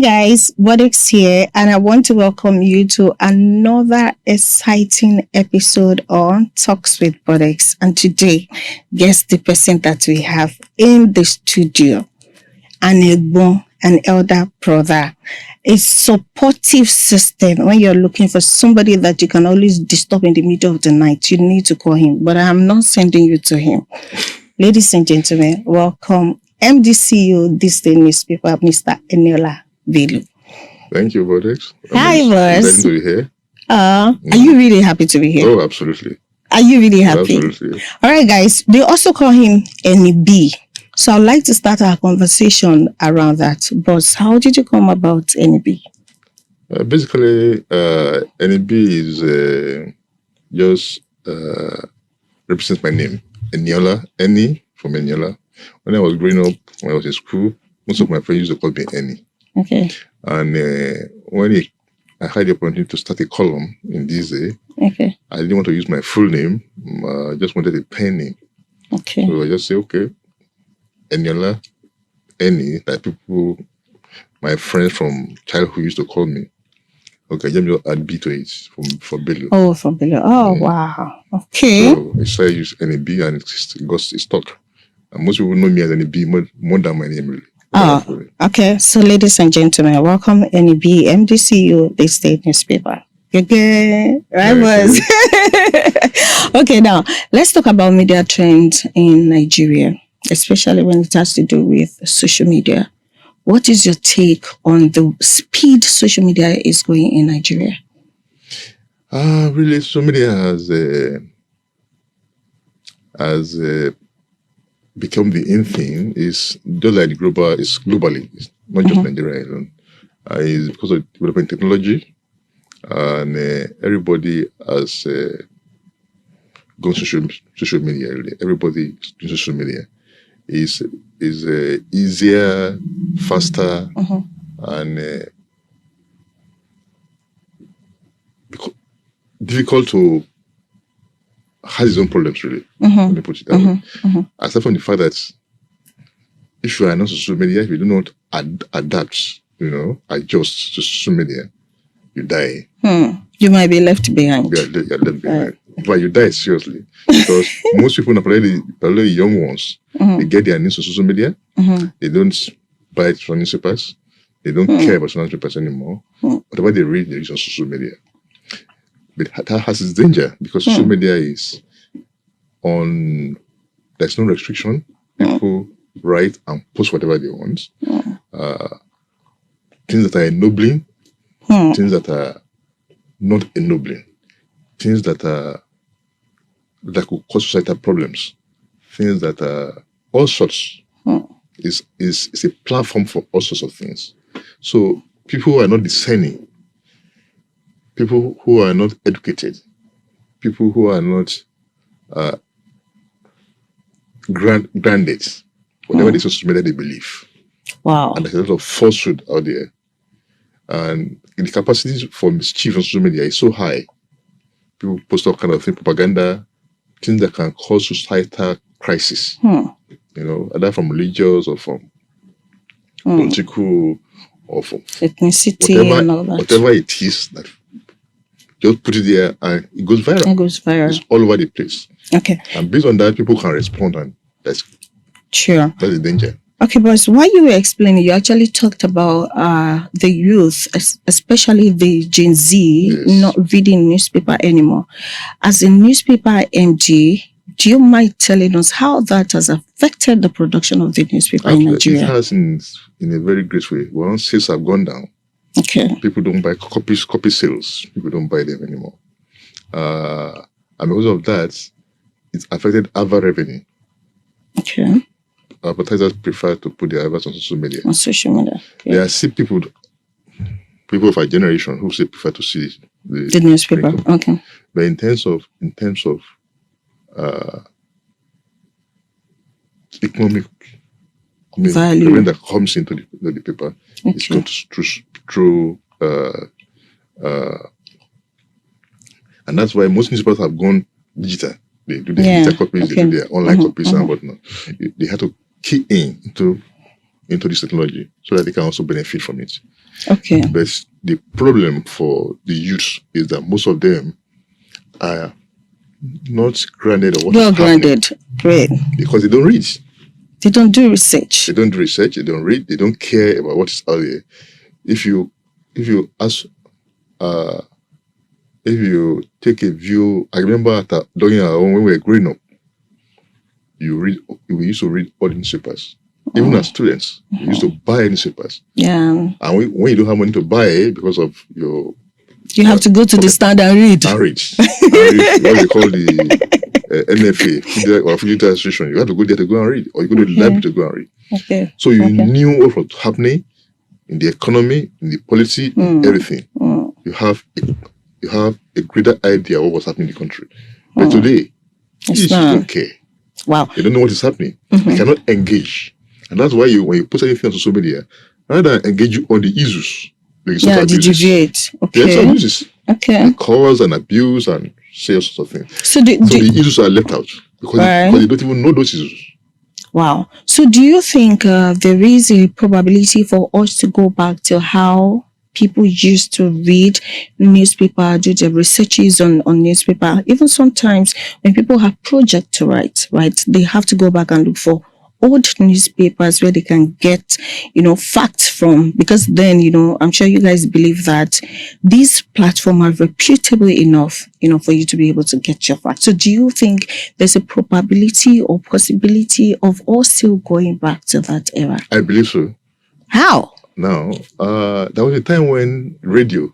guys, Bodex here, and I want to welcome you to another exciting episode on Talks with Bodex. And today, guess the person that we have in the studio, an elder brother, a supportive system. When you're looking for somebody that you can always disturb in the middle of the night, you need to call him. But I am not sending you to him. Ladies and gentlemen, welcome MD ThisDay Newspaper, Mr. Eniola Bello. Thank you, Bodex. Hi, boss. Excited to be here. Are you really happy to be here? Oh, absolutely. Are you really happy? Absolutely. All right, guys. They also call him NB. So I'd like to start our conversation around that. Boss, how did you come about NB? Basically, NB is just represents my name. Eniola, Eni from Eniola. When I was growing up, when I was in school, most of my friends used to call me Eni. Okay. And when I had the opportunity to start a column in ThisDay, okay, I didn't want to use my full name. I just wanted a pen name. Okay. So I just say, okay, Eniola, Eni, that people, my friends from childhood used to call me. Okay, let me add B to it for Bello. Oh, for Bello. Oh, wow. Okay. So I started use NB and it's stuck. And most people know me as NB more than my name, really. Oh, okay. So, ladies and gentlemen, welcome NB, MD ThisDay Newspaper. Okay, right, boys. Okay, now let's talk about media trends in Nigeria, especially when it has to do with social media. What is your take on the speed social media is going in Nigeria? Really, social media has become the in thing. Is just like it's globally. It's not just Nigeria alone. It's because of developing technology, and everybody has gone social media. Really, everybody doing social media is easier, faster, and difficult to has its own problems, really. Let me put it that way. Aside from the fact that if you are not social media, if you do not adapt, adjust to social media, you die. You might be left behind. You're left behind. But you die seriously. Because most people, particularly young ones, they get their news on social media. They don't buy from newspapers. They don't care about newspapers anymore. Whatever they read on social media. But that has its danger because social media is there's no restriction. People write and post whatever they want. Things that are ennobling, things that are not ennobling, things that could cause societal problems, things that are all sorts. Is a platform for all sorts of things. So people who are not discerning, people who are not educated, people who are not grounded, whatever the social media they believe. Wow. And there's a lot of falsehood out there. And the capacity for mischief on social media is so high. People post all kind of things, propaganda, things that can cause societal crisis. Either from religious or from political or from ethnicity and all that. Whatever it is, that just put it there and it goes viral. It goes viral. It's all over the place. Okay. And based on that, people can respond, and that's the danger. Okay, but while you were explaining, you actually talked about the youth, especially the Gen Z, not reading newspaper anymore. As a newspaper MD, do you mind telling us how that has affected the production of the newspaper in Nigeria? It has in a very great way. Once sales have gone down, people don't buy copy sales. People don't buy them anymore. And because of that, it's affected our revenue. Okay. Advertisers prefer to put their adverts on social media. On social media. Okay. There are still people of our generation who still prefer to see the newspaper. Okay. But in terms of economic value that comes into the paper, it's got through and that's why most newspapers have gone digital. They do the digital copies, they do their online copies and whatnot. They have to key into into this technology so that they can also benefit from it. Okay. But the problem for the youth is that most of them are not grounded on what is happening. Grounded. Great. Because they don't read. They don't do research. They don't do research. They don't read. They don't care about what is out there. If you ask, if you take a view, I remember during our own when we were growing up, we used to read all the newspapers. Even as students, we used to buy newspapers. Yeah. And when you don't have money to buy it because of your... You have to go to the stand and read. And read. What they call the NFA, or Fugitive Administration. You have to go there to go and read. Or you go to the library to go and read. Okay. So you knew what was happening in the economy, in the policy, in everything. You have a greater idea of what was happening in the country. But today, you don't care. Wow. They don't know what is happening. They cannot engage. And that's why when you put anything on social media, rather than engage you on the issues, the deviate. Okay. There's some uses. Okay. The cause and abuse and say all sorts of things. So the issues are left out because they don't even know those issues. Wow. So do you think there is a probability for us to go back to how people used to read newspaper, do their researches on newspaper? Even sometimes when people have project to write, right, they have to go back and look for old newspapers where they can get, facts from, because then, I'm sure you guys believe that these platforms are reputable enough, for you to be able to get your facts. So do you think there's a probability or possibility of us still going back to that era? I believe so. How? Now, there was a time when radio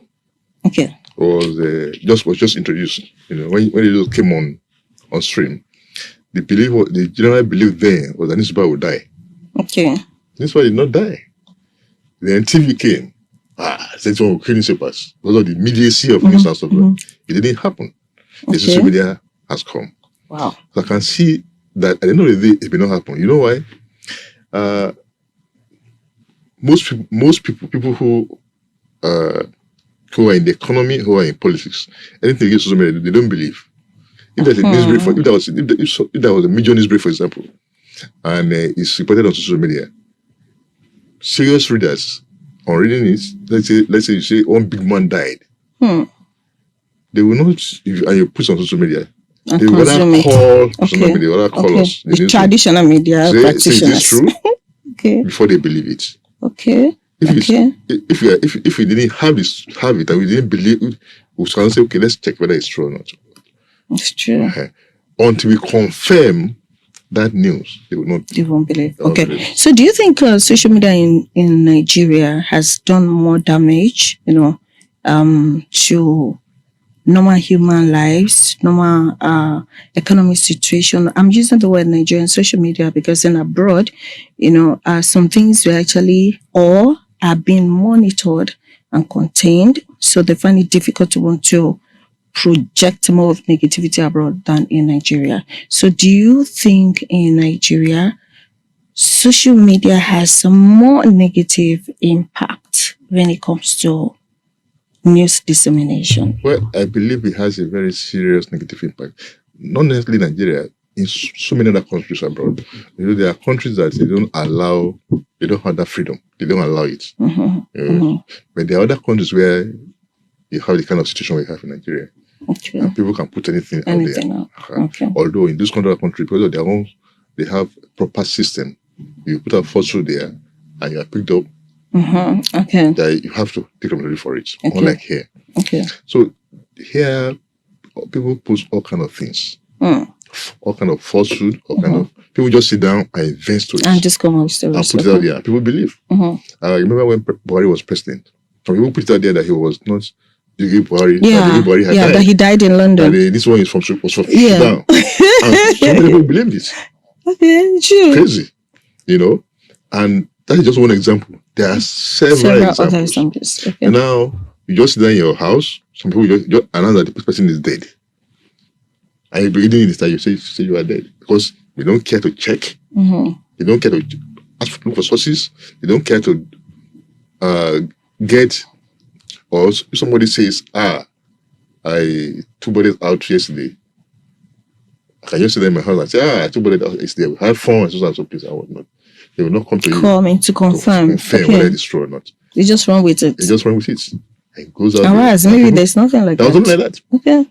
was just introduced. When it came on stream. The general belief then was that newspaper would die. Okay. Newspaper did not die. Then TV came. Said someone would kill newspapers because of the immediacy of news and stuff. It didn't happen. The social media has come. Wow. So I can see that at the end of the day, it may not happen. You know why? Most people who are in the economy, who are in politics, anything against social media, they don't believe. If there's a newsbreak, if there was a major newsbreak, for example, and it's reported on social media, serious readers on reading it, let's say you say one big man died, they will not, and you put it on social media, they will rather call social media, rather call us. The traditional media practitioners. Say this true before they believe it. Okay. If we didn't have it and we didn't believe it, we can say, okay, let's check whether it's true or not. It's true. Until we confirm that news, they will not. They won't believe. Okay. So, do you think social media in Nigeria has done more damage, to normal human lives, normal economic situation? I'm using the word Nigerian social media because in abroad, some things we actually or are being monitored and contained, so they find it difficult to want to project more of negativity abroad than in Nigeria. So do you think in Nigeria, social media has some more negative impact when it comes to news dissemination? Well, I believe it has a very serious negative impact. Not necessarily Nigeria, in so many other countries abroad. There are countries that they don't have that freedom. They don't allow it. But there are other countries where you have the kind of situation we have in Nigeria. Okay. And people can put anything out there. Okay. Although in this country, because of their own, they have proper system. You put a falsehood there and you are picked up. Okay. That you have to take responsibility for it. Okay. Unlike here. Okay. So here, people post all kind of things. All kind of falsehood, all kind of people just sit down and invent stories. And just come up with stories. And put it out there. People believe. I remember when Buhari was president. Some people put it out there that he was not Buhari. Buhari had died. That he died in London. This one was from Sudan. And some people believed it. Okay, true. Crazy. And that is just one example. There are several examples. Okay. And now, you just sit down in your house, some people just announce that the person is dead. And you begin in this time, you say you are dead. Because they don't care to check. They don't care to look for sources. They don't care to get, or if somebody says, I took bodies out yesterday. I can just sit there in my house and say, I took bodies out yesterday. We had fun and so and so place and whatnot. They will not come to you coming to confirm whether it's true or not. You just run with it. They just run with it. And goes out. And maybe there's nothing like that. There's nothing like that. Okay.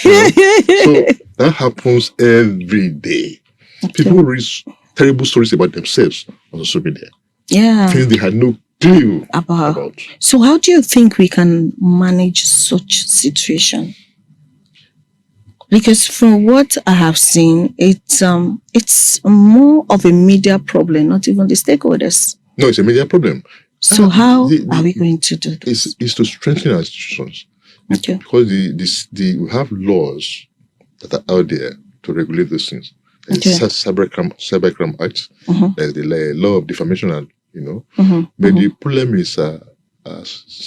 So that happens every day. Okay. People read terrible stories about themselves on social media. Yeah. Things they had no clue about. So how do you think we can manage such situation? Because from what I have seen, it's more of a media problem, not even the stakeholders. No, it's a media problem. So how are we going to do this? It's to strengthen our institutions. Okay. Because we have laws that are out there to regulate those things. There's Cybercrime Act. There's the law of defamation, and But the problem is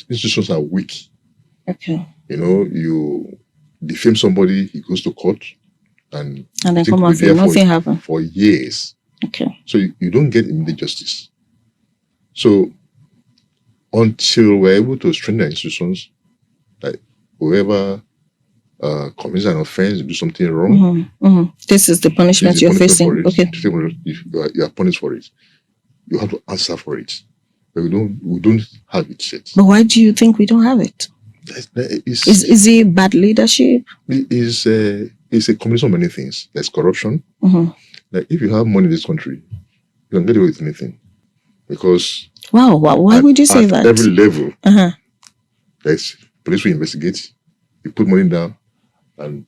institutions are weak. Okay. You defame somebody, he goes to court, and then come out and nothing happens for years. Okay. So you don't get immediate justice. So until we're able to strengthen institutions, like whoever commits an offense, do something wrong, this is the punishment you're facing. Okay. If you are punished for it, you have to answer for it. But we don't have it yet. But why do you think we don't have it? Is it bad leadership? It's a combination of many things. There's corruption. Like if you have money in this country, you can get away with anything. Because why would you say that? At every level, there's police will investigate. You put money down, and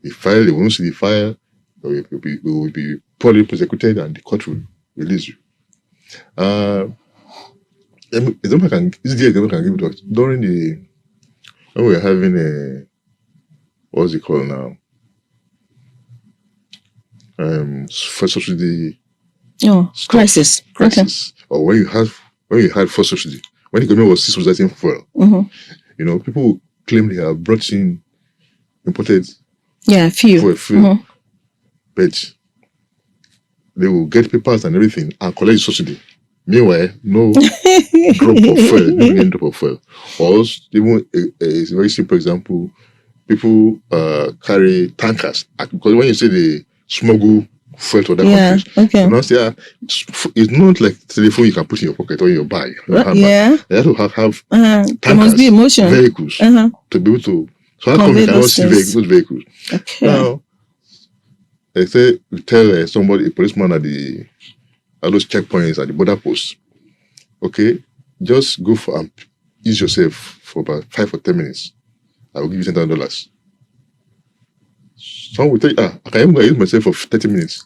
the file, they won't see the file. It will be poorly prosecuted, and the court will release you. Example can give it to us. During when we were having what's it called now? First subsidy. Crisis. Okay. Or when you had first subsidy, when the government was subsidizing fuel, people claim they have brought in imported fuel, but they will get papers and everything and collect the subsidy. Meanwhile, no drop of fuel, no drop of fuel. Or else, even a very simple example, people carry tankers. Because when you say they smuggle fuel to other countries, you now say, it's not like telephone you can put in your pocket or in your bag. They have to have tankers, there must be emotion. Vehicles to be able to. So how come you cannot see those vehicles? Okay. Now, they say, you tell somebody, a policeman at those checkpoints at the border post, okay, just go for and ease yourself for about 5 or 10 minutes. I will give you $10,000. Some will tell you, I can even use myself for 30 minutes.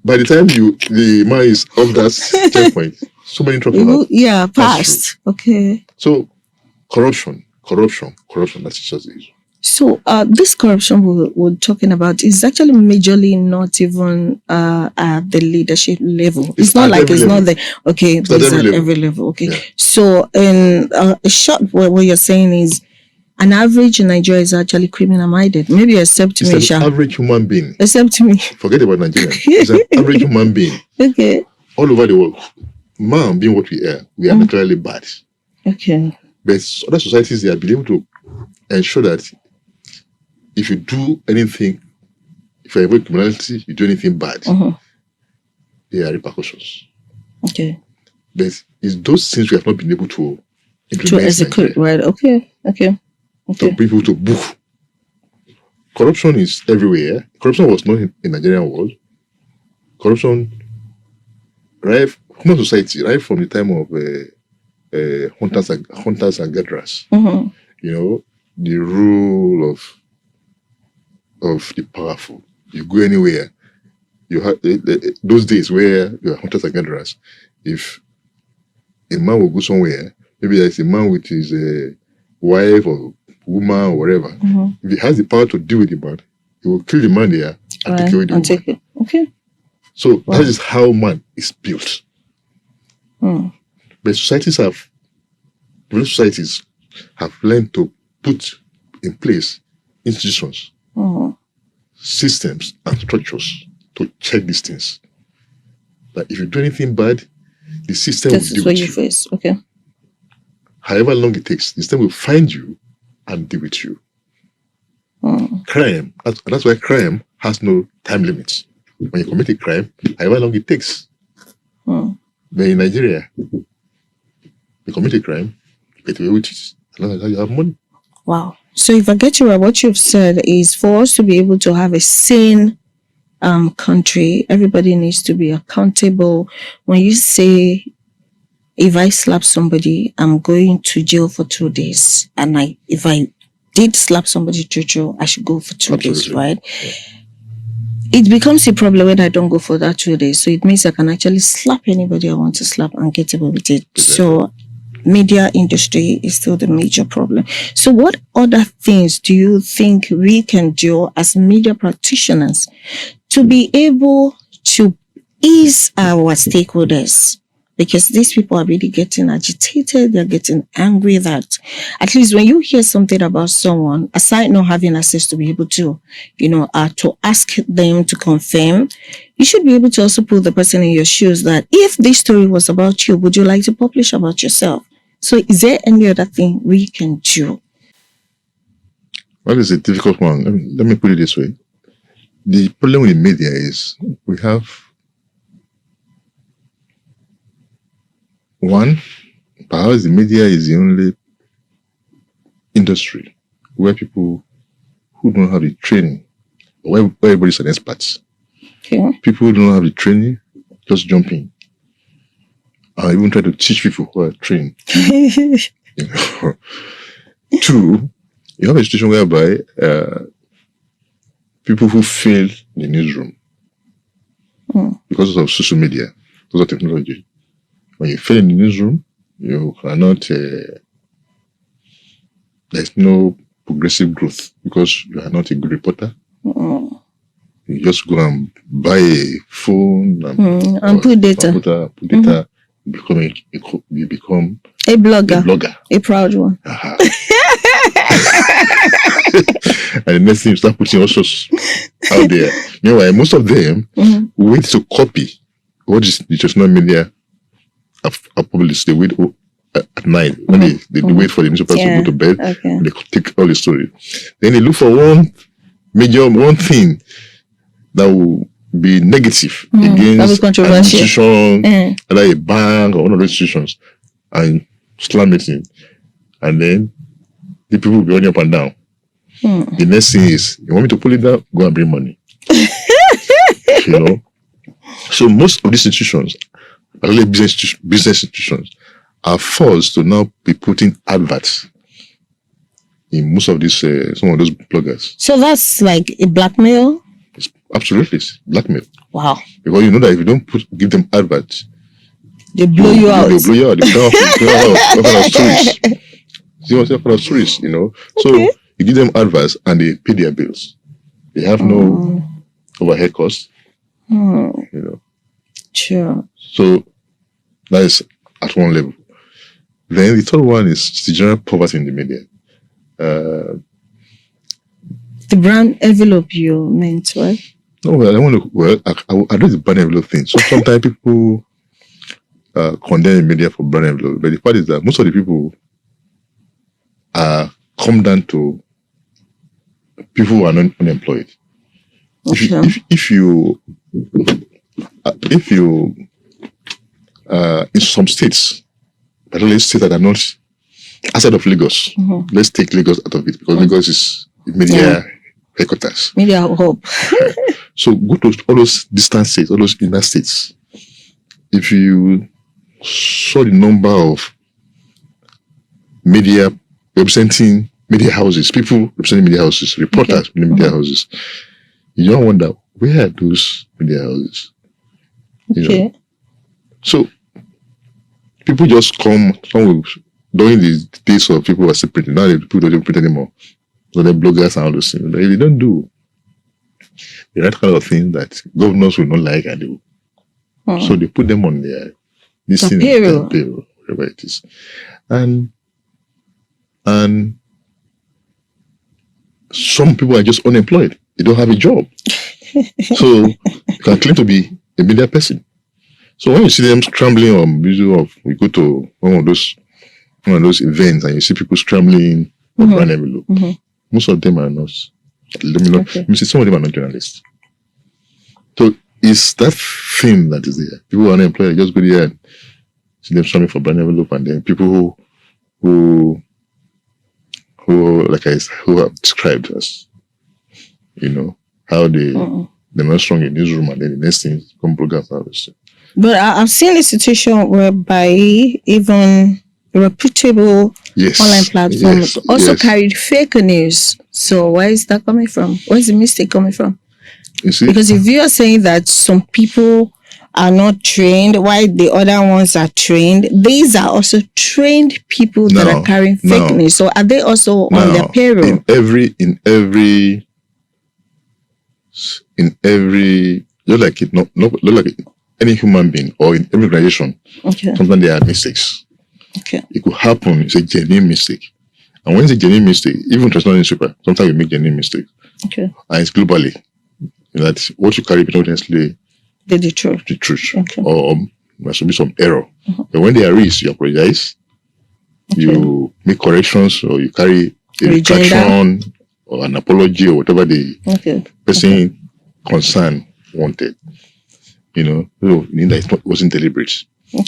By the time the man is off that checkpoint, so many trucks passed. Okay. So corruption, that's just the issue. So this corruption we're talking about is actually majorly not even at the leadership level. It's not like it's level. Not the okay, but it's at every level. Okay. Yeah. So in a short, what you're saying is an average in Nigeria is actually criminal minded. Maybe except me, it's an average human being. Except me. Forget about Nigeria. It's an average human being. Okay. All over the world, man being what we are naturally bad. Okay. But other societies, they have been able to ensure that if you do anything, if you avoid criminality, you do anything bad, there are repercussions. Okay. But it's those things we have not been able to implement. To execute, right? Okay. To bring people to book. Corruption is everywhere. Corruption was not in the Nigerian world. Corruption, human society, right from the time of hunters and gatherers. The rule of the powerful. You go anywhere. You have those days where you are hunters and gatherers. If a man will go somewhere, maybe there's a man with his wife or woman or whatever. If he has the power to deal with the man, he will kill the man there and take away the woman. Okay. So that is how man is built. But societies have learned to put in place institutions, systems, and structures to check these things. That if you do anything bad, the system will deal with you. Face. Okay. However long it takes, the system will find you and deal with you. Crime, that's why crime has no time limits. when you commit a crime, however long it takes. Mm. But in Nigeria, you commit a crime, get away with it, as long as you have money. Wow. So if I get you right, what you've said is for us to be able to have a sane country, everybody needs to be accountable. When you say, if I slap somebody, I'm going to jail for 2 days. And if I did slap somebody to jail, I should go for 2 days, right? Yeah. It becomes a problem when I don't go for that 2 days. So it means I can actually slap anybody I want to slap and get away with it. Exactly. So media industry is still the major problem. So what other things do you think we can do as media practitioners to be able to ease our stakeholders? Because these people are really getting agitated, they're getting angry that at least when you hear something about someone, aside not having access to be able to, to ask them to confirm, you should be able to also put the person in your shoes that if this story was about you, would you like to publish about yourself? So is there any other thing we can do? Well, it's a difficult one. Let me put it this way. The problem with the media is we have one, perhaps the media is the only industry where people who don't have the training, where everybody's an expert. Okay. People who don't have the training just jump in. I even try to teach people who are trained. Two, you have a situation whereby people who fail in the newsroom because of social media, because of technology. When you fail in the newsroom, you cannot, there's no progressive growth because you are not a good reporter. You just go and buy a phone and put data. Put data. You become a blogger. A proud one. And the next thing you start putting also out there. Meanwhile, most of them wait to copy what is the traditional media have published. They wait at night when they wait for the newspapers to go to bed. Okay. They take all the story. Then they look for one thing that will be negative against an institution, either a bank or one of those institutions, and slam it in. And then the people will be running up and down. The next thing is, you want me to pull it down? Go and bring money. So most of these institutions, particularly business institutions, are forced to now be putting adverts in most of these, some of those bloggers. So that's like a blackmail? Absolutely, it's blackmail. Wow. Because you know that if you don't give them adverts, they blow you out. They blow you out. They come out of stories. See what's of stories, So you give them adverts and they pay their bills. They have no overhead costs. Sure. So that is at one level. Then the third one is the general poverty in the media. The brand envelope you meant, right? No, I don't want to. Well, I do the brand envelope thing. So sometimes people condemn the media for brand envelope, but the part is that most of the people come down to people who are not unemployed. Okay. If you in some states, particularly states that are not outside of Lagos, let's take Lagos out of it because Lagos is media headquarters. Media hub. So go to all those distant states, all those inner states. If you saw the number of media representing media houses, people representing media houses, reporters in media houses, you don't wonder where are those media houses. Okay. So people just come during the days of people who are separating. Now people don't print anymore. So they're bloggers and all those things. They don't do the right kind of things that governors will not like and do. So they put them on their payroll, whatever it is. And some people are just unemployed. They don't have a job. So you can claim to be a media person. So when you see them scrambling on we go to one of those events and you see people scrambling for brand envelope. Most of them are not. Some of them are not journalists. So it's that thing that is there. People who are unemployed, just go there and see them summing for brand envelope, and then people who who have described as, how they're not strong in newsroom, and then the next thing come bloggers out. But I've seen a situation whereby even reputable online platforms also carried fake news. So where is that coming from? Where's the mistake coming from? You see? Because if you are saying that some people are not trained, while the other ones are trained, these are also trained people that are carrying fake news. So are they also on their payroll? In every, just like it, not like any human being or in every organization, sometimes there are mistakes. It could happen. It's a genuine mistake. And when it's a genuine mistake, even traditional newspaper, sometimes we make genuine mistakes. And it's globally. That what you carry may not necessarily the truth. Or there should be some error. But when there is, you apologize, you make corrections, or you carry a retraction or an apology or whatever the person concerned wanted. So that it wasn't deliberate. But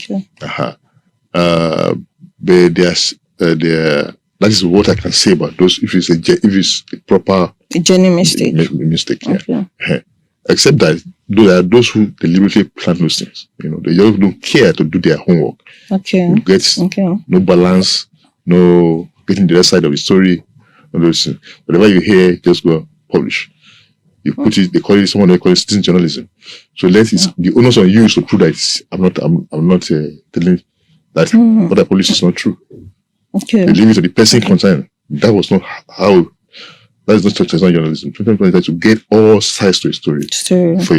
that is what I can say about those. If it's a proper genuine mistake, except that there are those who deliberately plan those things. They just don't care to do their homework. You get no balance, no getting the other side of the story. Whatever you hear, just go publish. You put it. They call it citizen journalism. So the onus on you to prove that I'm not telling that what I publish is not true. They leave it to the person concerned. That was not how. That is not traditional journalism. Traditional journalism is to get all sides to a story before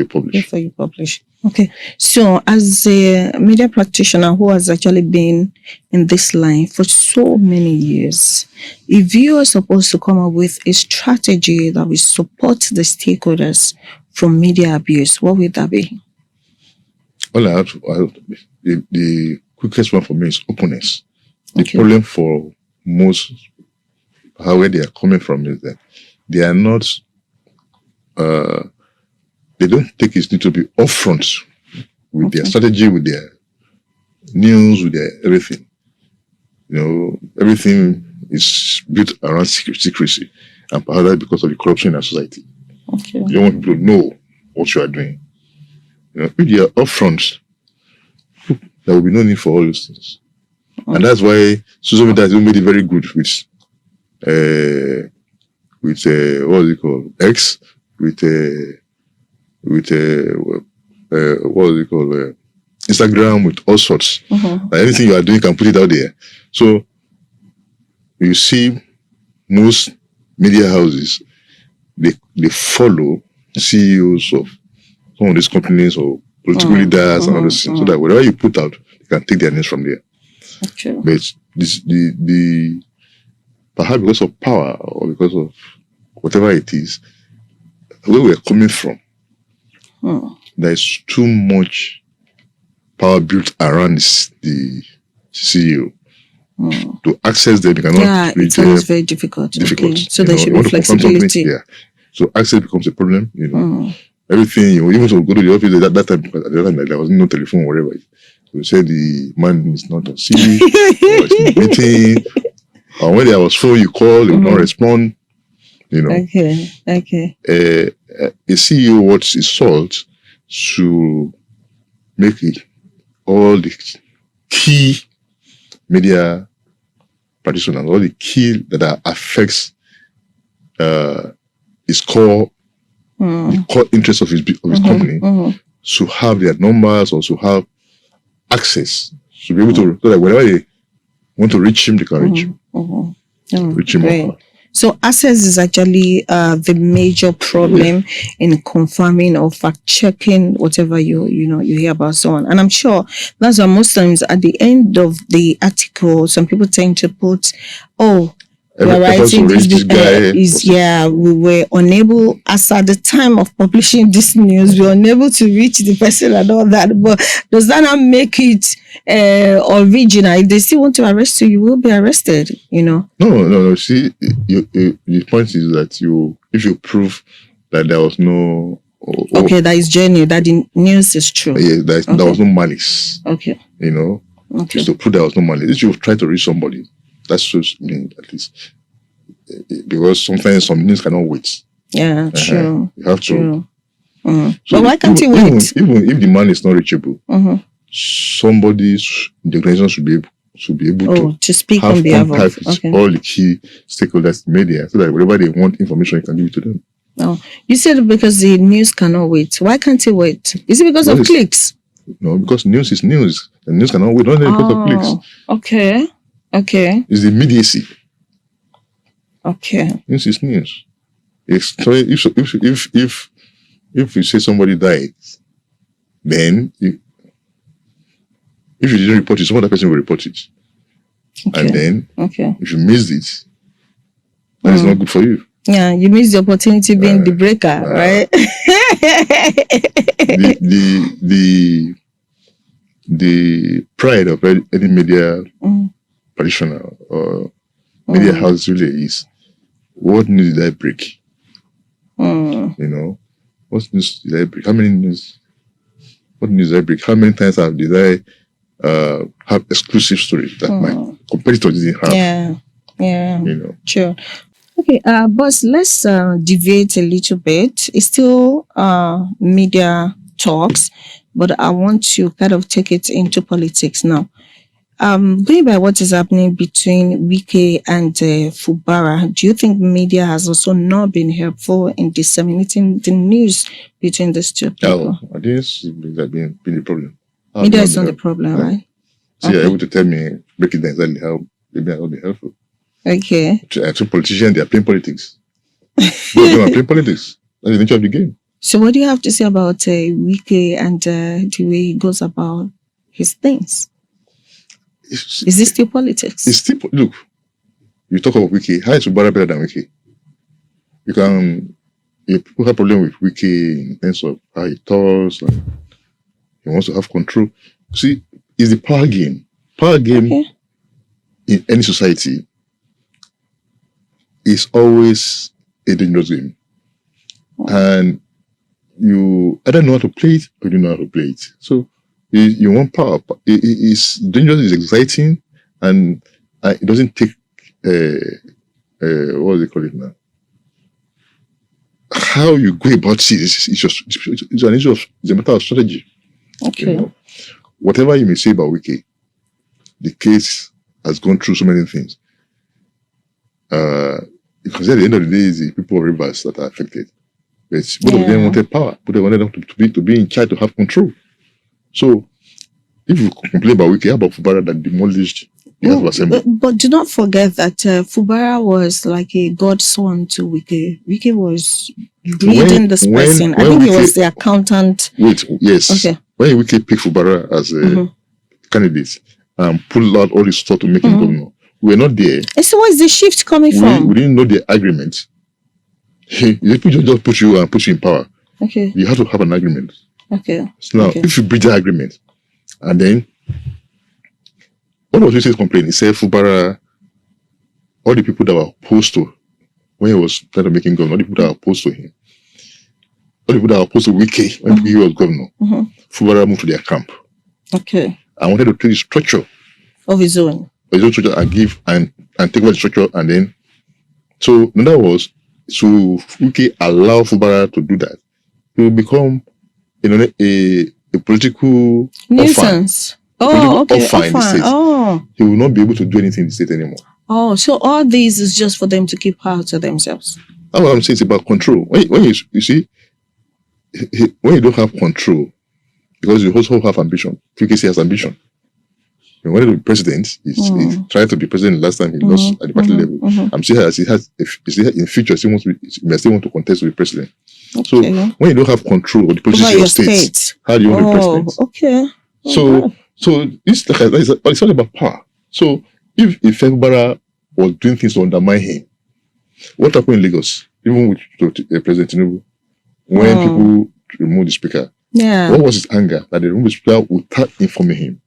you publish. Okay. So, as a media practitioner who has actually been in this line for so many years, if you are supposed to come up with a strategy that will support the stakeholders from media abuse, what would that be? Well, the quickest one for me is openness. The problem for most, where they are coming from, is that they are not, they don't take it to be upfront with their strategy, with their news, with their everything. Everything is built around secrecy, and perhaps because of the corruption in our society. You don't want people to know what you are doing. If you are upfront, there will be no need for all those things. And that's why social media has made it very good with what is it called? X, with what is it called? Instagram, with all sorts. Anything you are doing, you can put it out there. So you see most media houses, they follow CEOs of some of these companies or political leaders and other things, so that whatever you put out, you can take their names from there. But the perhaps because of power or because of whatever it is, where we're coming from, there is too much power built around the CEO. To access them, you cannot. It's always very difficult. So there should be flexibility. So access becomes a problem. Everything. Even to go to the office at that time, because at the time there was no telephone or whatever. So say the man is not on CV, or is in a meeting, or when there was phone, you call, he will not respond. A CEO wants his salt to make it all the key media practitioners, all the key that affects his core, the core interest of his company, to have their numbers or to have access, to be able to, so that whenever they want to reach him, they can reach him. Reach him. So access is actually the major problem in confirming or fact checking whatever you hear about someone. And I'm sure that's why most times at the end of the article, some people tend to put, we're writing we were unable, as at the time of publishing this news, we were unable to reach the person and all that. But does that not make it original? If they still want to arrest you, you will be arrested, No. See, the point is that if you prove that there was no Okay, that is genuine, that the news is true. Yeah, there was no malice. Okay. You know, Okay. just to prove there was no malice. If you try to reach somebody, that's just me, at least. Because sometimes some news cannot wait. Yeah, true. You have to. So but why can't you wait? Even if the man is not reachable, somebody in the organization should be able to speak have on behalf contact of with all the key stakeholders in media, so that whenever they want information, you can give it to them. Oh, you said because the news cannot wait. Why can't it wait? Is it because of clicks? No, because news is news. The news cannot wait, not because of clicks. Okay. It's the immediacy. Okay. News is news. If you say somebody died, then if you didn't report it, some other person will report it. Okay. And then if you missed it, that is not good for you. Yeah, you missed the opportunity being the breaker, right? the pride of any media practitioner or media house really is, what news did I break? You know, what news did I break? What news did I break? How many times did I have exclusive stories that my competitors didn't have? Yeah. You know. Sure. Okay, boss, let's deviate a little bit. It's still media talks, but I want to kind of take it into politics now. Going by what is happening between Wike and Fubara, do you think media has also not been helpful in disseminating the news between these two people? I didn't see that being the problem. Media is not the problem, right? So you're able to tell me, break it down exactly how media will be helpful. Okay. To politicians, they are playing politics. Both of them are playing politics. That's the nature of the game. So what do you have to say about Wike and the way he goes about his things? Is this still politics? It's still, look, you talk about Wike. How is Fubara better than Wike? If people have a problem with Wike in terms of how he talks, and he wants to have control. See, it's the power game. Power game in any society is always a dangerous game. And you either know how to play it or you know how to play it. So you want power. It's dangerous, it's exciting, and it doesn't take what do they call it now? How you go about it it's an issue of, it's a matter of strategy. Okay. You know? Whatever you may say about Wike, the case has gone through so many things. Because at the end of the day, it's the people of Rivers that are affected. But both of them wanted power. But they wanted them to be in charge, to have control. So, if you complain about Wike, how about Fubara that demolished the House of Assembly? But do not forget that Fubara was like a godson to Wike. Wike was reading this person. I think he was the accountant. Wait, yes. Okay. When Wike picked Fubara as a candidate and pulled out all his stuff to make him governor, we were not there. And so where is the shift coming from? We didn't know the agreement. They just put you in power. Okay. You have to have an agreement. Okay. So now, if you breach that agreement, and then what was Wise's complaint? He said Fubara, all the people that were opposed to, when he was trying to make him governor, all the people that were opposed to him, all the people that were opposed to Wike when he was governor, Fubara moved to their camp. Okay. I wanted to take the structure of his own. Structure and give and take over the structure, and then so in other words, so Wike allow Fubara to do that, he will become a political nuisance. He will not be able to do anything in the state anymore. Oh, so all this is just for them to keep power to themselves. That's what I'm saying. It's about control. When you see, when you don't have control, because you also have ambition. Wike has ambition. He wanted to be president. He tried to be president last time. He lost at the party level. I'm sure he has in future he may still want to contest to be president. Okay. So when you don't have control of the position of your state, how do you want to be president? Okay. So it's all about power. So if Fubara was doing things to undermine him, what happened in Lagos, even with President Tinubu, when people removed the speaker? What was his anger that they removed the speaker without informing him?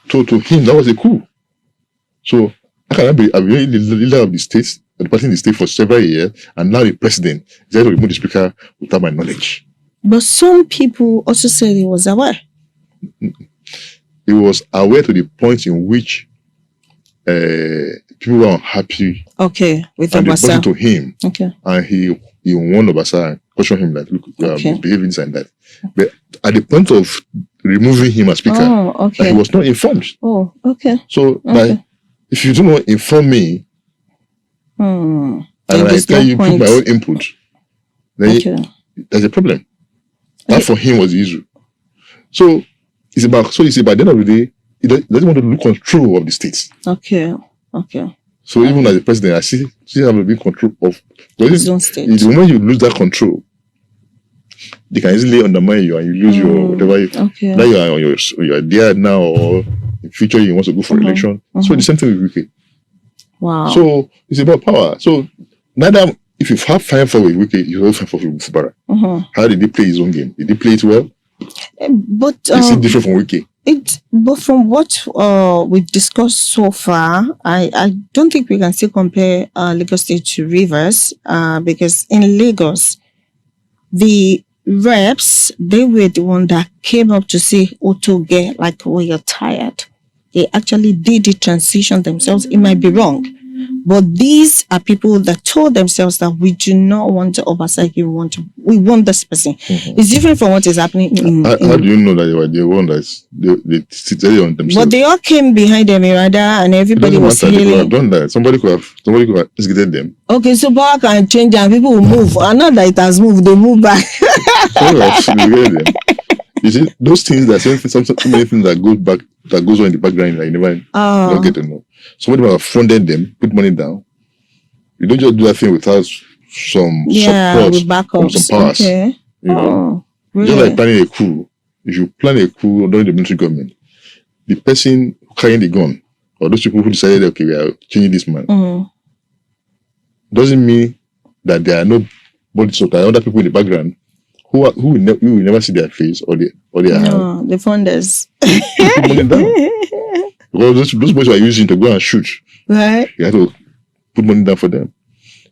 So to him, that was a coup. So how can I be the leader of the state the person is staying for several years, and now the president is going to remove the speaker without my knowledge. But some people also said he was aware. He was aware to the point in which people were unhappy. Okay, with and they brought Obasa. it to him. Okay. And he warned Obasa and cautioned him that, look, behave this and that. But at the point of removing him as speaker, he was not informed. Oh, okay. So if you do not inform me, and I tell you put my own input, then there's a problem. That for him was the issue. So it's about the end of the day, he doesn't want to lose control of the states. Okay. So even as the president, I see have a big control of his own state. The moment you lose that control, they can easily undermine you and you lose your whatever. Now you are there now, or in future you want to go for election. So the same thing with Wike. Wow. So it's about power. So neither if you have fine for with Wike, you also have fine for with Fubara. How did he play his own game? Did he play it well? But is it different from Wike? But from what we've discussed so far, I don't think we can still compare Lagos State to Rivers, because in Lagos, the reps, they were the one that came up to say, Otoge, like, we are tired. They actually did the transition themselves. It might be wrong, but these are people that told themselves that we do not want to oversight. We want this person. It's different from what is happening. How do you know that they were the one they sit on themselves? But they all came behind them, and everybody was hailing. They could have done that. Somebody could have instigated them. Okay, so power can change and people will move. And not that it has moved, they move back. You see, those things that so many things that goes on in the background that you never don't get to know. Somebody might have funded them, put money down. You don't just do that thing without some support from some powers. Okay. Really? Just like planning a coup. If you plan a coup during the military government, the person carrying the gun, or those people who decided, okay, we are changing this man, doesn't mean that there are no bodies of other people in the background who will never see their face or their hand. The funders. Put money down. Because those boys were using to go and shoot. Right. You had to put money down for them.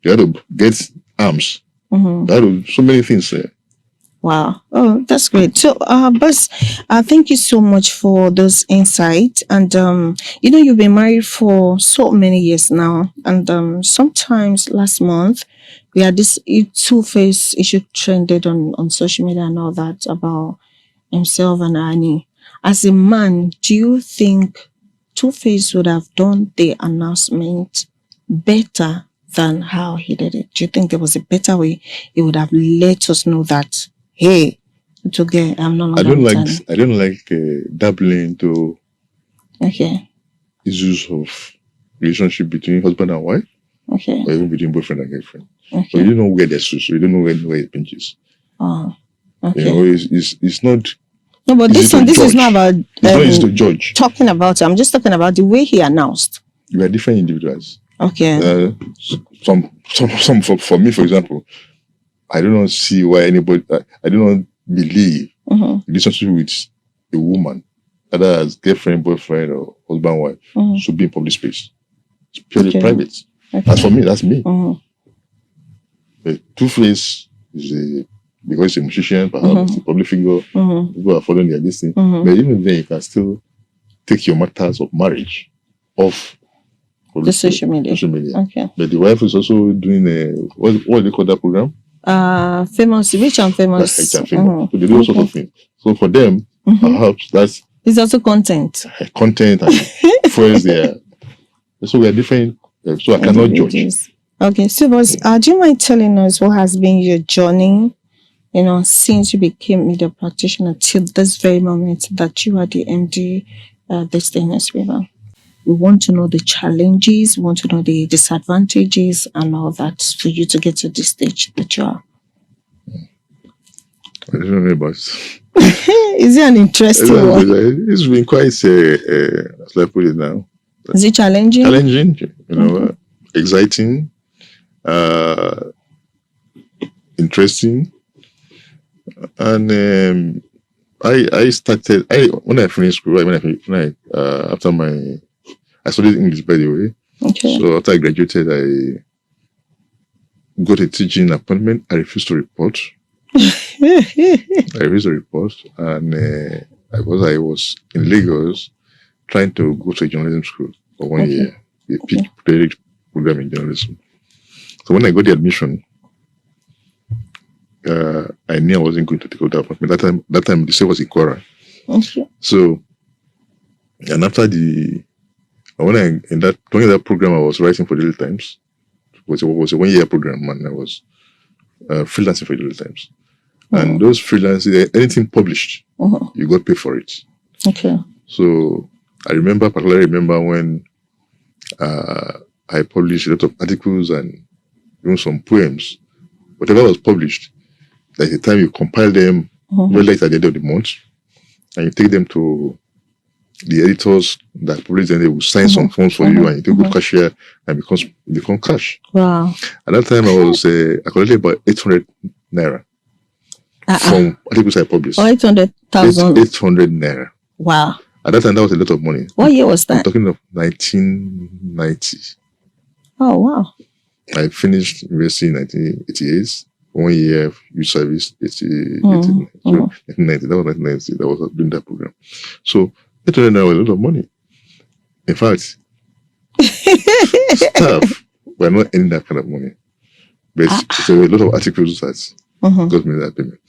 You had to get arms. You had to so many things there. Wow. Oh, that's great. So, Buzz, thank you so much for those insights. And, you've been married for so many years now. And sometimes last month, we had this Two-Face issue trended on social media and all that about himself and Annie. As a man, do you think Two-Face would have done the announcement better than how he did it? Do you think there was a better way he would have let us know that, hey, it's okay, I'm no longer I don't like dabbling into issues of relationship between husband and wife, or even between boyfriend and girlfriend. So you don't know where there's so you don't know where it pinches. Oh, it's not. No, but this is not about. It's not easy to judge. Talking about, I'm just talking about the way he announced. We are different individuals. Okay. Some for me, for example, I do not see why anybody. I do not believe relationship with a woman, either as girlfriend, boyfriend, or husband, wife, should be in public space. It's purely private. As for me, that's me. Two-Face is because he's a musician, perhaps he's a public figure. People are following their this thing. But even then, you can still take your matters of marriage off the social media. Okay. But the wife is also doing what do they call that program? Famous, Rich and Famous. Rich and Famous. So they do all sorts of things. So for them, perhaps that's it's also content. Content and friends there. So we are different. So I cannot judge. Okay, so do you mind telling us what has been your journey, since you became media practitioner till this very moment that you are the MD ThisDay Newspaper? We want to know the challenges, we want to know the disadvantages and all that for you to get to this stage that you are. I don't know about Is it an interesting one? It's been quite, as I put it now. Is it challenging? Challenging, exciting, interesting. And I started, when I finished school, after I studied English, by the way. Okay. So after I graduated, got a teaching appointment. I refused to report. And I was in Lagos trying to go to a journalism school for 1 year, a PhD program in journalism. So when I got the admission, I knew I wasn't going to take out that appointment. That time the sale was in Quora. So, and after during that program, I was writing for Daily Times. It was a 1 year program, and I was freelancing for Daily Times. And those freelancing, anything published, you got paid for it. Okay. So I particularly remember when I published a lot of articles and even some poems. Whatever was published, like the time you compile them, very late at the end of the month, and you take them to the editors that publish them, they will sign some forms for you, and you take good cashier, and it become cash. Wow. At that time, I collected about 800 naira from articles I published. 800,000. 800 naira. Wow. At that time, that was a lot of money. What year was that? I'm talking of 1990. Oh, wow. I finished university in 1988. 1 year youth service, 1990. That was 1990. That was doing that program. So, 800 naira was a lot of money. In fact, staff were not earning that kind of money. But there were a lot of articles that got me that payment.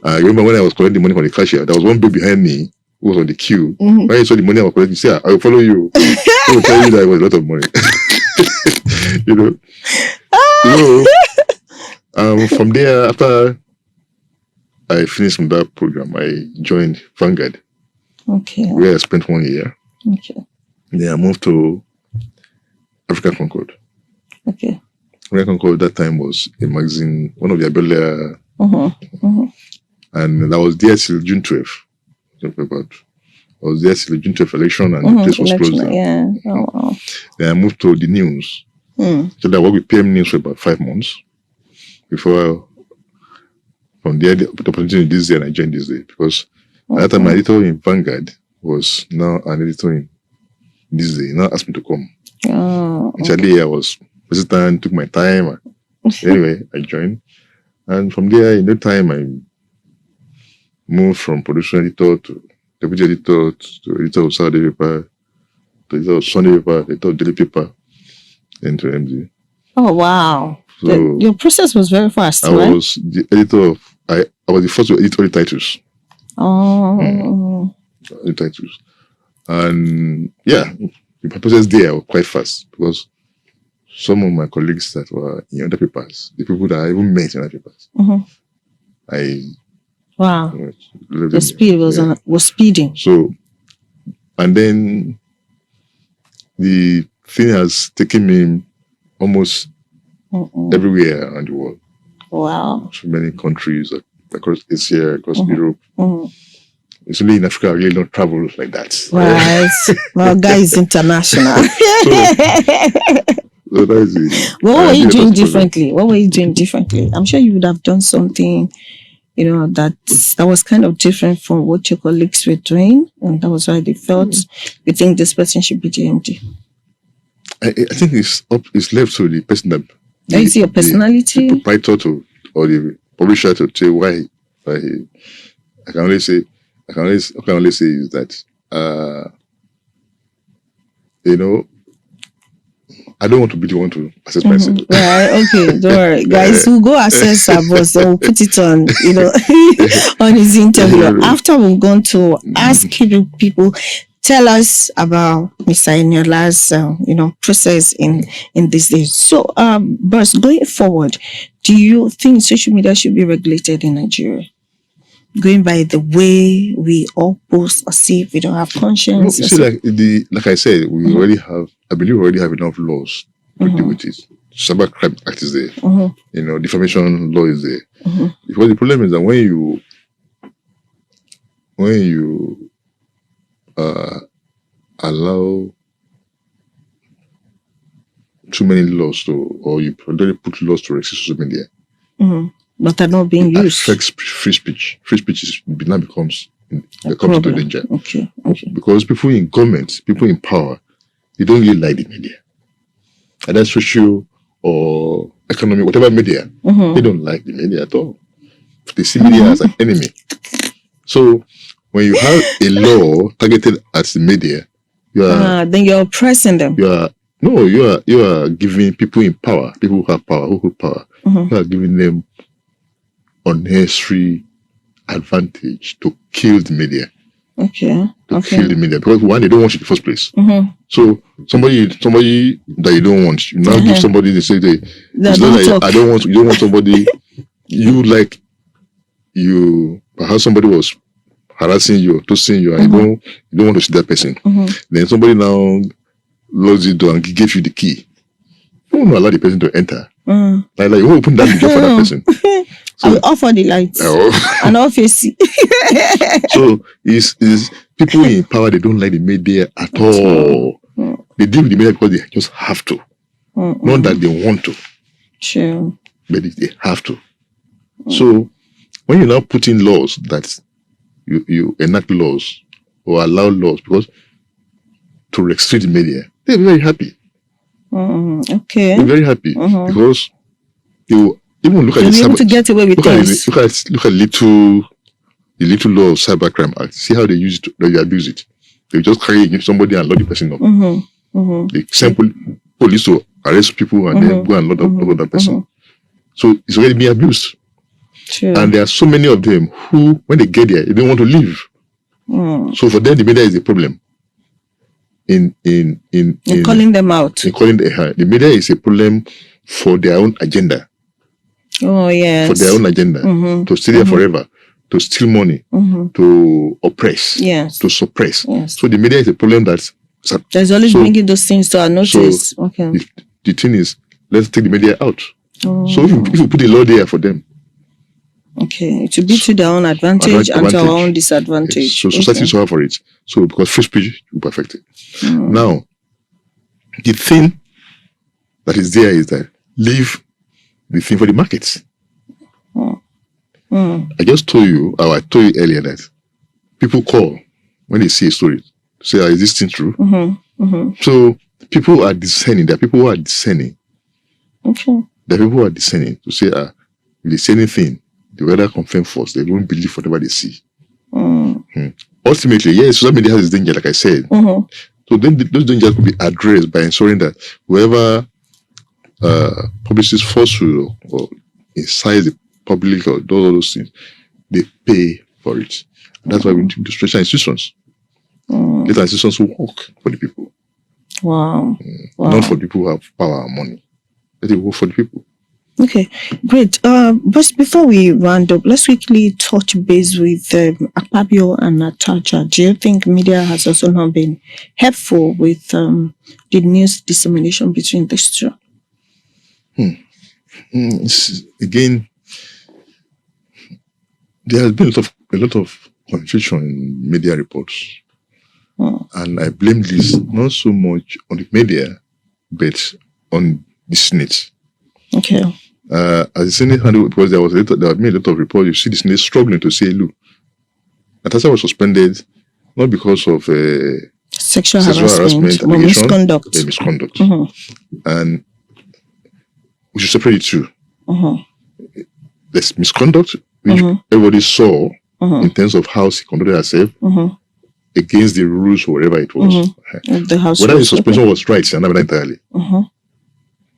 I remember when I was collecting the money from the cashier, there was one babe behind me who was on the queue. When he saw the money I was collecting, he said, I will follow you. He will tell you that it was a lot of money. You know? So, from there, after I finished from that program, I joined Vanguard. Okay. Where I spent 1 year. Okay. Then I moved to African Concord. Okay. African Concord that time was a magazine, one of the earlier, and I was there till June 12th. I was there till the June 12th election, and the place was closed down. Yeah. Oh, wow. Then I moved to the news. So I worked with PM News for about 5 months before, from there, the opportunity in ThisDay, and I joined ThisDay because at that time my editor in Vanguard was now an editor in ThisDay. Now asked me to come. Initially, I was hesitant, took my time. Anyway, I joined. And from there, in no time, I moved from production editor to deputy editor to editor of Saturday paper, to editor of Sunday paper, editor of daily paper, and to MD. Oh, wow. So your process was very fast, I right? was the editor of, I was the first to edit all the titles. The titles. And yeah, the process there was quite fast because some of my colleagues that were in other papers, the people that I even met in other papers, wow. The speed was speeding. So, and then the thing has taken me almost everywhere around the world. Wow. So many countries across Asia, across Europe. It's only in Africa I really don't travel like that. Right. Well, guys, international. So that is it. What were you doing differently? What were you doing differently? I'm sure you would have done something, that was kind of different from what your colleagues were doing, and that was why they felt you think this person should be the MD. I think it's left to the person that is your personality, the proprietor or the publisher to say why. I can only say is that I don't want to be the one to assess myself. Right, okay, don't worry. Guys, we'll go assess our boss, then we'll put it on, on his interview. After we've gone to ask people, tell us about Mr. Eniola's, process in ThisDay. So, boss, going forward, do you think social media should be regulated in Nigeria? Going by the way we all post or see if we don't have conscience. You see, like I said, I believe we already have enough laws to deal with it. Cybercrime Act is there. Defamation law is there. Because the problem is that when you allow too many laws or you put laws to resist social media, but are not being used. Affects free speech. Free speech now becomes into danger. Okay. Because people in government, people in power, they don't really like the media. Either social or economy, whatever media, they don't like the media at all. They see media as an enemy. So when you have a law targeted at the media, then you're oppressing them. You are giving people in power, people who have power, who hold power, you are giving them unnecessary advantage to kill the media. To kill the media, because one, they don't want you in the first place. So somebody that you don't want, you now give somebody, they say it's not like I don't want, you don't want somebody perhaps somebody was harassing you, toasting you, and you don't want to see that person. Then somebody now locks the door and gives you the key. You won't allow the person to enter. Like you won't open that door for that person. So, I will offer the lights and off AC. So is people in power, they don't like the media at all. They deal with the media because they just have to. Not that they want to. Sure. But they have to. So when you now put in laws that you enact laws or allow laws because to restrict the media, they're very happy. They're very happy because they will even look at the able to get away with things. Look at the little law of Cybercrime Act. See how they use it, they abuse it. They just carry somebody and lock the person up. They send police to arrest people and then go and lock that person. So it's already being abused. True. And there are so many of them who, when they get there, they don't want to leave. So for them, the media is a problem. In calling them out. The media is a problem for their own agenda. Oh yes. For their own agenda. To stay there forever. To steal money. To oppress. Yes. To suppress. Yes. So the media is a problem that's there's always bringing those things to our notice. So the thing is, let's take the media out. So if you put a law there for them. Okay, it should be to their own advantage and to our own disadvantage. Yes. So society is all for it. So because free speech will be affected. Now, the thing that is there is that leave the thing for the markets. I just told you, or I told you earlier that people call when they see a story, say, is this thing true? So people are discerning. There are people who are discerning. Okay. There are people who are discerning to say, if they say anything, they rather confirm false. They won't believe whatever they see. Ultimately, yes, social media has its danger, like I said. So then those dangers could be addressed by ensuring that whoever publishes falsehood or incites the public or does all those things, they pay for it. And that's why we need to do special institutions. Let institutions who work for the people. Wow. Not for the people who have power and money. Let it work for the people. Okay, great. But before we round up, let's quickly touch base with Akpabio and Natasha. Do you think media has also not been helpful with the news dissemination between these two? Again, there has been a lot of confusion in media reports. And I blame this not so much on the media, but on the Senate. Okay. As the Senate handled, because there had been a lot of reports, you see the Senate struggling to say, look, Natasha was suspended not because of sexual harassment or misconduct. Misconduct. And we should separate the two. There's misconduct, which everybody saw in terms of how she conducted herself against the rules or whatever it was. Whether the suspension was right, another entirely.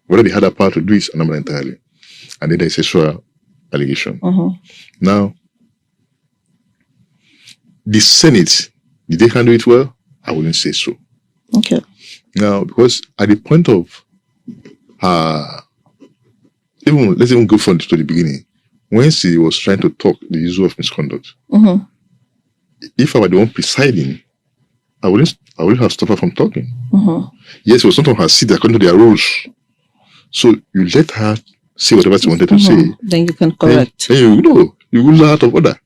Whether they had a power to do it, another entirely. And then there's sexual allegation. Now, the Senate, did they handle it well? I wouldn't say so. Okay. Now, because at the point of let's even go from to the beginning. When she was trying to talk the issue of misconduct, if I were the one presiding, I wouldn't have stopped her from talking. Yes, it was not on her seat according to their rules. So you let her say whatever she wanted to say. Then you can correct. Then you will out of order.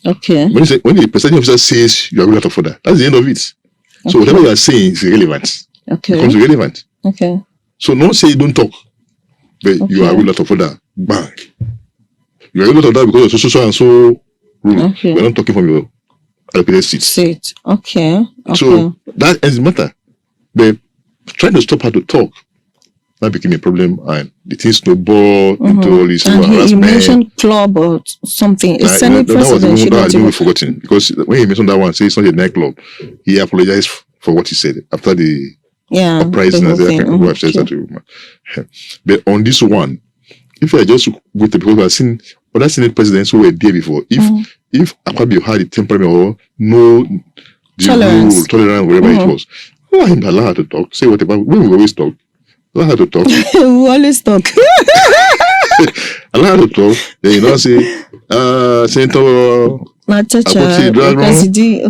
Okay. When the presiding officer says you are out of order, that's the end of it. So whatever you are saying is irrelevant. Okay. It becomes irrelevant. Okay. So don't say don't talk, but you are out of order. Bang. You are out of order because of so and so rule. Okay. You are not talking from your allocated seat. Okay. So that ends the matter. But trying to stop her to talk that became a problem, and the thing snowballed into all this And he harassment. mentioned club or something. A Senate president should that not was even even forgotten, because when he mentioned that one, say it's not a nightclub, he apologized for what he said after the uprising. the And whole said, thing. "Who have said that to you?" But on this one, if I just with the people who have seen other Senate presidents who were there before, if Akpabio had the temperament or no Tolerance, whatever it was, allow her to talk, say whatever. When we always talk, allow her to talk. we always talk. Allow her to talk. Then say, Senator Natasha,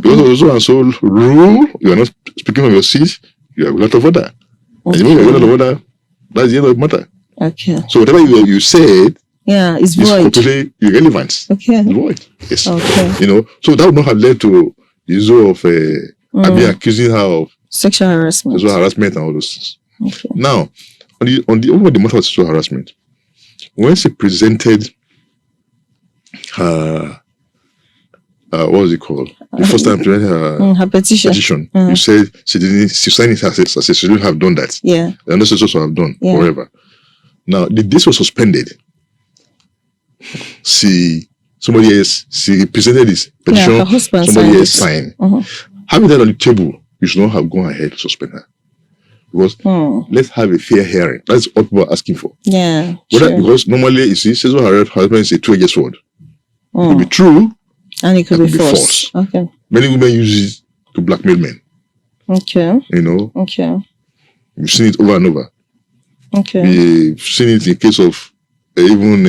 because of so and so rule, you are not speaking on your seat, you have a lot of order. And you have a lot of order, that's the end of the matter. Okay. So whatever you said, it's void. completely irrelevant. Okay. It's void. Yes. Okay. So that would not have led to the issue of accusing her of sexual harassment and all those things. Okay. Now, over the matter of sexual harassment, when she presented her what was it called? The first time presented her petition. You said she signed it as she shouldn't have done that. Yeah. And not supposed to have done, whatever. Now, this was suspended. She presented this petition, her husband somebody else signed. Having that on the table, you should not have gone ahead to suspend her. Because let's have a fair hearing. That's what people are asking for. Yeah. Because normally, you see, sexual harassment is a two-edged sword. It could be true, and it could be false. Okay. Many women use it to blackmail men. Okay. Okay. We've seen it over and over. Okay. We've seen it in case of even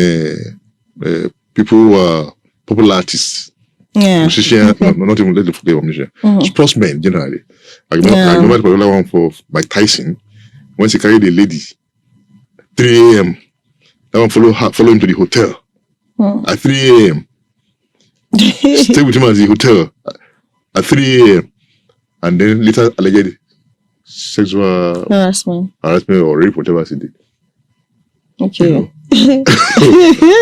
people who are popular artists. Yeah. Musicians, not even let them forget about musicians. Sportsmen, generally. I remember the particular one for Mike Tyson, when he carried a lady, 3 a.m. That one follow him to the hotel. At 3 a.m. Stay with him at the hotel at 3 a.m. And then later alleged sexual harassment or rape, whatever she did. Okay.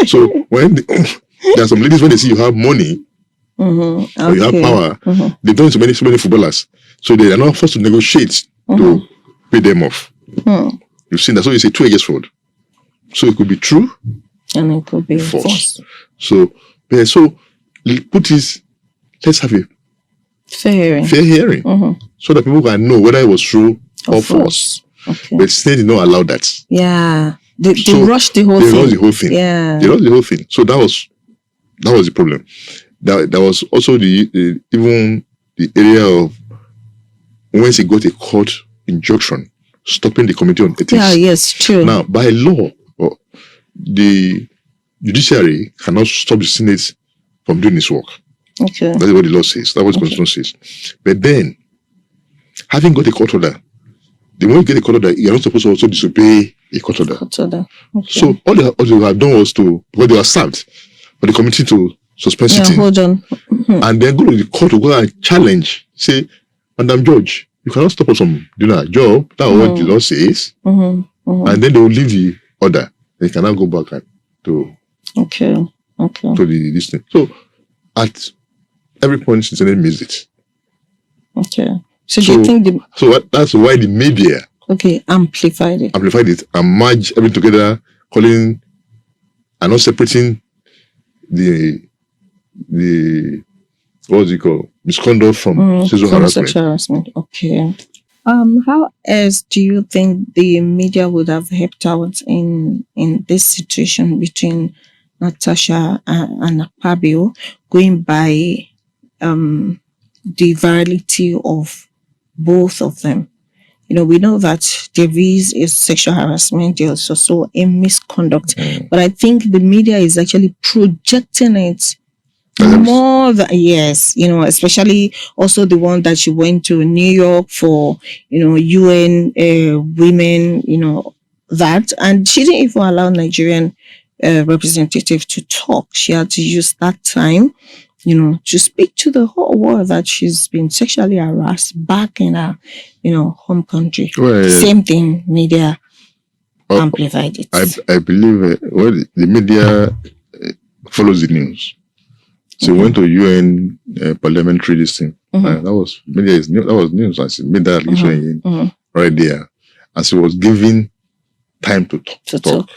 So when there are some ladies, when they see you have money or you have power, they've done so many footballers. So they are not forced to negotiate to pay them off. You've seen that. So it's a two-edged sword. So it could be true and it could be false. So put this, let's have a fair hearing. So that people can know whether it was true or false. Okay. But state did not allow that. Yeah. They rushed the whole thing. They rushed the whole thing. Yeah. They rushed the whole thing. So that was the problem. That was also even the area of when she got a court injunction stopping the Committee on Ethics. Yeah, yes, true. Now, by law, the judiciary cannot stop the Senate from doing its work. Okay. That's what the law says. That's what the Constitution says. But then, having got a court order, the moment you get a court order, you're not supposed to also disobey a court order. Okay. So all they have done was because they were served for the committee to suspend sitting. Hold on. And then go to the court to go and challenge, say, Madam Judge, you cannot stop us from doing our job. That's what the law says. And then they will leave the order. They cannot go back to this thing. So at every point, the Senate missed it. Okay. So do you think that's why the media amplified it and merged everything together, calling and not separating the what's it called, misconduct from sexual harassment. Okay. How else do you think the media would have helped out in this situation between Natasha and Akpabio, going by the virality of both of them? We know that there is a sexual harassment, there's also a misconduct, but I think the media is actually projecting it more than, especially also the one that she went to New York for, UN women, that, and she didn't even allow Nigerian representative to talk. She had to use that time, to speak to the whole world that she's been sexually harassed back in her, home country. Same thing, media amplified it. I believe the media follows the news. So went to UN parliamentary this thing. That was media is new. That was news. I made that allegation right there, and she was giving time to talk.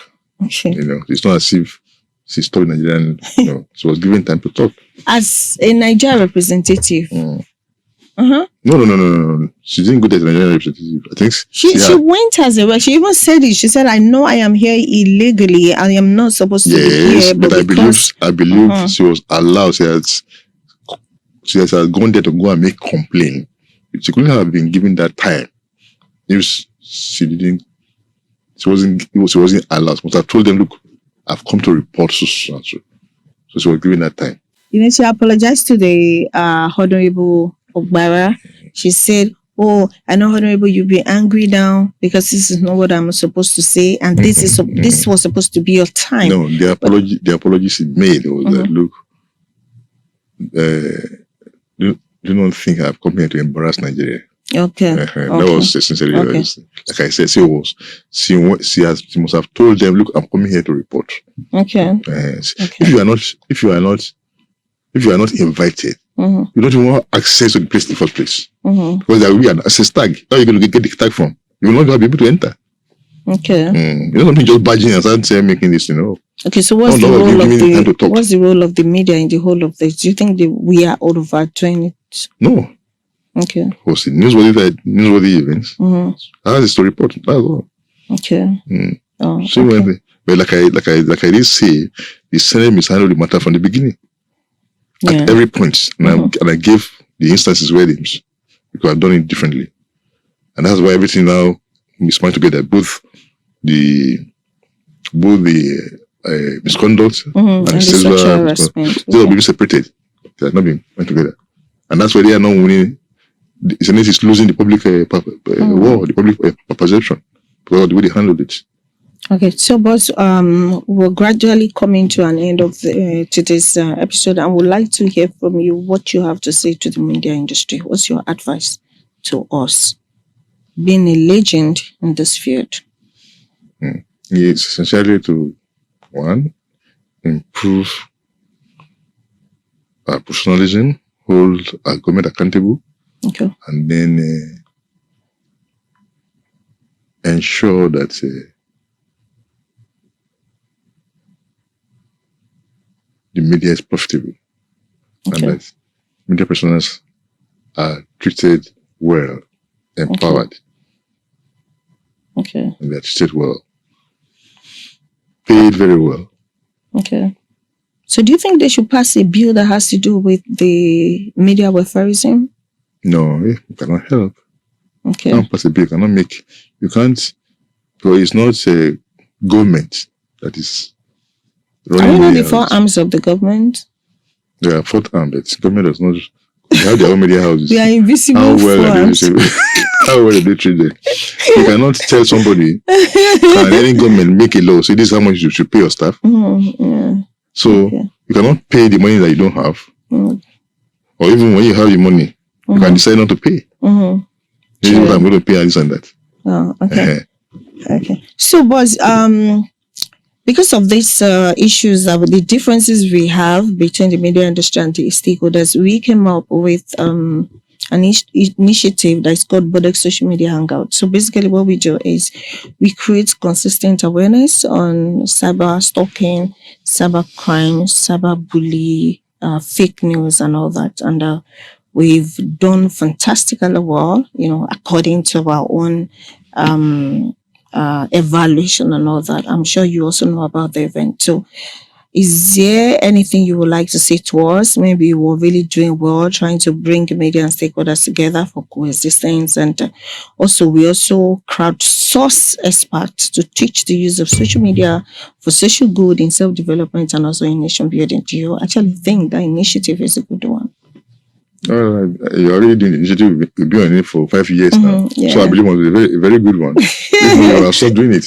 Okay. It's not as if she stopped Nigerian. She was given time to talk. As a Nigerian representative. No. She didn't go there as a Nigerian representative. I think she went as a. She even said it. She said, "I know I am here illegally. I am not supposed to be here." But I believe she was allowed. She has gone there to go and make complaint. She couldn't have been given that time if she didn't. She wasn't allowed. She must have told them, "Look, I've come to report so." So she was given that time. She apologized to the Honorable Fubara. She said, "Oh, I know, Honorable, you'll be angry now because this is not what I'm supposed to say, and this was supposed to be your time." No, the apology she made was that, look, do not think I've come here to embarrass Nigeria. Okay. That was essentially like I said. She must have told them, look, I'm coming here to report. Okay. If you are not invited, you don't even have access to the place in the first place. Because there will be an access tag. How are you going to get the tag from? You will not be able to enter. Okay. Something just badging and start making this, Okay, so what's the role of the media in the whole of this? Do you think we are overdoing it? No. Okay. Was it newsworthy events? That's to report. That's all. Okay. But like I did say, the Senate mishandled the matter from the beginning. At every point, and I gave the instances where they could have done it differently, and that's why everything now is coming together. Both the misconduct and the sexual harassment. They have been separated. They have not been put together, and that's why they are not winning. The Senate is losing the public war, the public perception, because of the way they handled it. Okay, so boss, we're gradually coming to an end of today's episode, and would like to hear from you what you have to say to the media industry. What's your advice to us, being a legend in this field? It's essentially to, one, improve our professionalism, hold our government accountable, and then ensure that the media is profitable, and that media professionals are treated well, empowered, and they're treated well, paid very well. Okay. So do you think they should pass a bill that has to do with the media welfareism? No, you cannot help. Okay. You can't pass a bill, you can't, because it's not a government that is running. Are you not the four arms of the government? There are four arms, but government does not. They have their own media houses. We are invisible How well do they treat them? You cannot tell somebody, can any government make a law, say this is how much you should pay your staff? So you cannot pay the money that you don't have. Or even when you have the money, you can decide not to pay. This is what I'm going to pay and this and that. Oh, okay. Okay. So, boss, because of these issues, the differences we have between the media industry and the stakeholders, we came up with an initiative that's called Bodex Social Media Hangout. So basically what we do is we create consistent awareness on cyber stalking, cyber crime, cyber bully, fake news and all that. And we've done fantastically well, according to our own evaluation and all that. I'm sure you also know about the event. So is there anything you would like to say to us? Maybe you were really doing well, trying to bring media and stakeholders together for coexistence. And also, we also crowdsource experts to teach the use of social media for social good in self-development and also in nation building. Do you actually think that initiative is a good one? You're already doing the initiative. You've been on it for 5 years now. Yeah. So I believe it was a very, very good one. You are still doing it.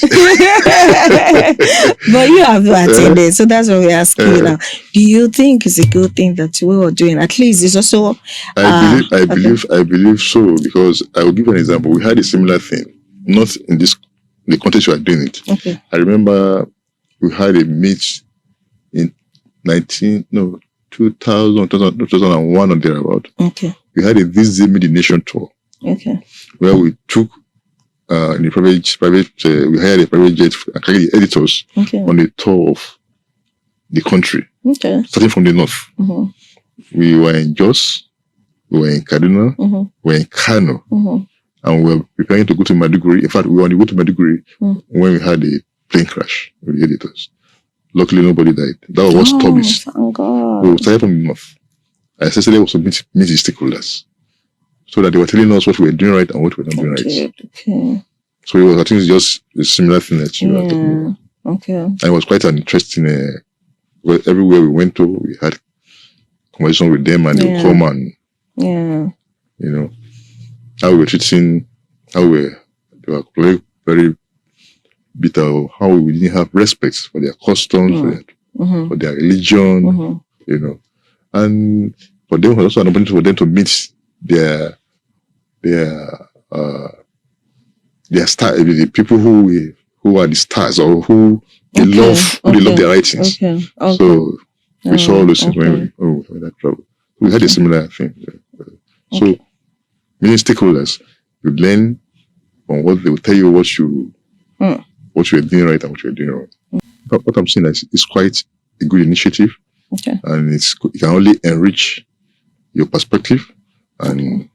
But you have attended, so that's what we're asking now. Do you think it's a good thing that we are doing? At least it's also... I believe so, because I will give an example. We had a similar thing, not in the context you are doing it. Okay. I remember we had a meet in 2001 or thereabout. Okay. We had a ThisDay Nation tour. Okay. Where we took in the we hired a private jet and carried the editors on a tour of the country. Okay. Starting from the north. We were in Jos, we were in Kaduna, we were in Kano, and we were preparing to go to Maiduguri. In fact, we were on the way to Maiduguri when we had a plane crash with the editors. Luckily, nobody died. That was what stopped us. Thank God. We started from the north. I essentially was to meet the stakeholders, so that they were telling us what we were doing right and what we were not doing right. Okay. So it was, I think it's just a similar thing that you were talking about. Okay. And it was quite an interesting, well, everywhere we went to, we had conversation with them, and they would come and, you know, how we were treating, they were very, very bitter of how we didn't have respect for their customs, for their religion, you know. And for them, it was also an opportunity for them to meet their star, the people who are the stars, or who they love, they love their writings. So we saw all those things when we were that travel. We had a similar thing. So many stakeholders, you learn from what they will tell you what you are doing right and what you are doing wrong. What I'm saying is quite a good initiative, and it can only enrich your perspective and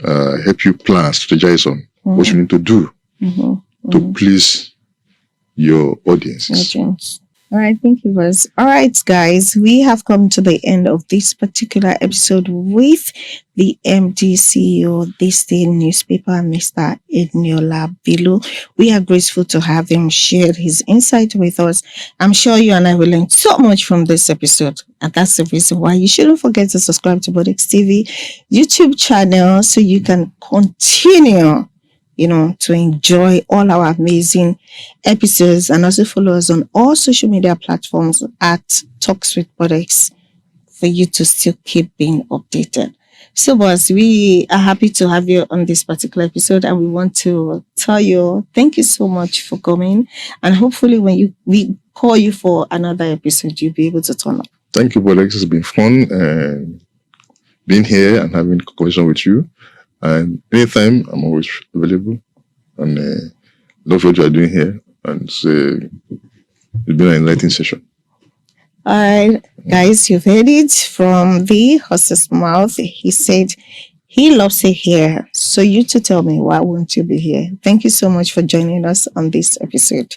help you plan and strategize on what you need to do to please your audiences. All right, thank you, Buzz. All right, guys, we have come to the end of this particular episode with the MD CEO of ThisDay Newspaper, Mr. Eniola Bello. We are grateful to have him share his insight with us. I'm sure you and I will learn so much from this episode, and that's the reason why you shouldn't forget to subscribe to Bodex TV YouTube channel so you can continue, to enjoy all our amazing episodes, and also follow us on all social media platforms at Talks with Bodex for you to still keep being updated. So, boss, we are happy to have you on this particular episode, and we want to tell you thank you so much for coming, and hopefully when we call you for another episode, you'll be able to turn up. Thank you, Bodex. It's been fun being here and having a conversation with you. And anytime, I'm always available, and love what you are doing here. And it's been an enlightening session. All right, guys, you've heard it from the horse's mouth. He said he loves it here. So you too tell me, why won't you be here? Thank you so much for joining us on this episode.